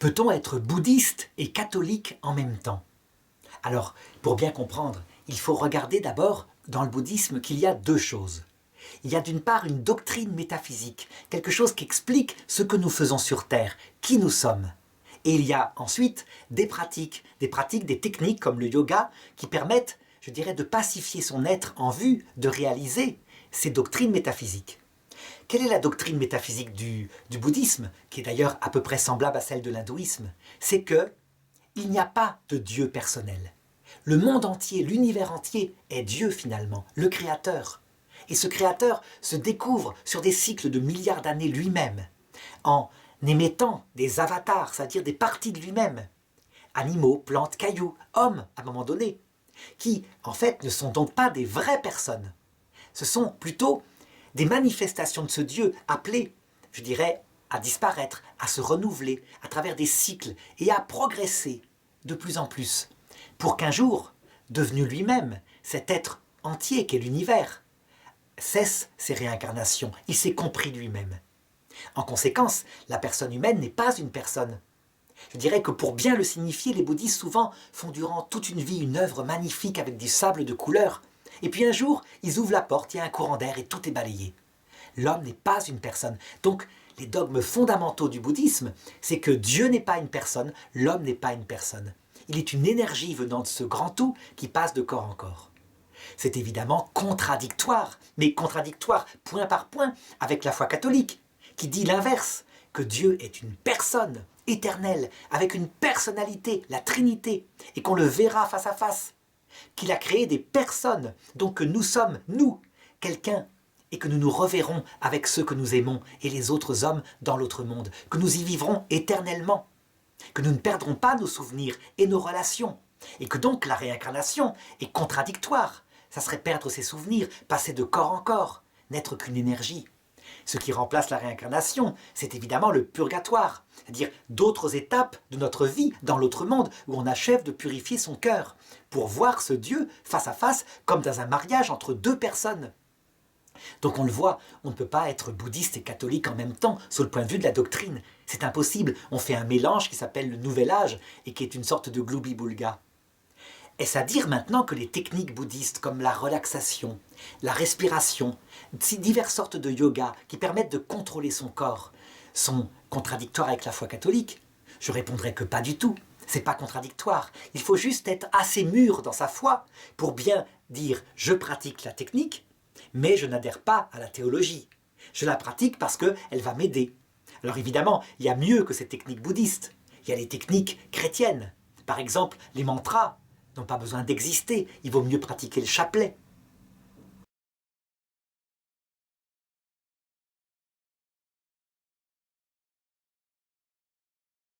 Peut-on être bouddhiste et catholique en même temps? Alors, pour bien comprendre, il faut regarder d'abord dans le bouddhisme qu'il y a deux choses. Il y a d'une part une doctrine métaphysique, quelque chose qui explique ce que nous faisons sur Terre, qui nous sommes. Et il y a ensuite des pratiques, des techniques comme le yoga qui permettent, je dirais, de pacifier son être en vue de réaliser ces doctrines métaphysiques. Quelle est la doctrine métaphysique du bouddhisme, qui est d'ailleurs à peu près semblable à celle de l'hindouisme? C'est que il n'y a pas de Dieu personnel. Le monde entier, l'univers entier est Dieu finalement, le Créateur. Et ce Créateur se découvre sur des cycles de milliards d'années lui-même, en émettant des avatars, c'est-à-dire des parties de lui-même, animaux, plantes, cailloux, hommes à un moment donné, qui en fait ne sont donc pas des vraies personnes. Ce sont plutôt des manifestations de ce Dieu appelé, je dirais, à disparaître, à se renouveler à travers des cycles et à progresser de plus en plus, pour qu'un jour, devenu lui-même, cet être entier qu'est l'univers, cesse ses réincarnations, il s'est compris lui-même. En conséquence, la personne humaine n'est pas une personne. Je dirais que pour bien le signifier, les bouddhistes souvent font durant toute une vie une œuvre magnifique avec du sable de couleur, et puis un jour, ils ouvrent la porte, il y a un courant d'air et tout est balayé. L'homme n'est pas une personne. Donc, les dogmes fondamentaux du bouddhisme, c'est que Dieu n'est pas une personne, l'homme n'est pas une personne. Il est une énergie venant de ce grand tout qui passe de corps en corps. C'est évidemment contradictoire, mais contradictoire point par point avec la foi catholique, qui dit l'inverse, que Dieu est une personne éternelle, avec une personnalité, la Trinité, et qu'on le verra face à face, qu'il a créé des personnes, donc que nous sommes, nous, quelqu'un, et que nous nous reverrons avec ceux que nous aimons et les autres hommes dans l'autre monde, que nous y vivrons éternellement, que nous ne perdrons pas nos souvenirs et nos relations, et que donc la réincarnation est contradictoire. Ça serait perdre ses souvenirs, passer de corps en corps, n'être qu'une énergie. Ce qui remplace la réincarnation, c'est évidemment le purgatoire, c'est-à-dire d'autres étapes de notre vie dans l'autre monde où on achève de purifier son cœur pour voir ce Dieu face à face comme dans un mariage entre deux personnes. Donc on le voit, on ne peut pas être bouddhiste et catholique en même temps, sur le point de vue de la doctrine. C'est impossible, on fait un mélange qui s'appelle le Nouvel Âge et qui est une sorte de gloubi-boulga. Est-ce à dire maintenant que les techniques bouddhistes comme la relaxation, la respiration, diverses sortes de yoga qui permettent de contrôler son corps sont contradictoires avec la foi catholique? Je répondrai que pas du tout, c'est pas contradictoire. Il faut juste être assez mûr dans sa foi pour bien dire « je pratique la technique », mais je n'adhère pas à la théologie. Je la pratique parce qu'elle va m'aider. Alors évidemment, il y a mieux que ces techniques bouddhistes. Il y a les techniques chrétiennes. Par exemple, les mantras n'ont pas besoin d'exister. Il vaut mieux pratiquer le chapelet.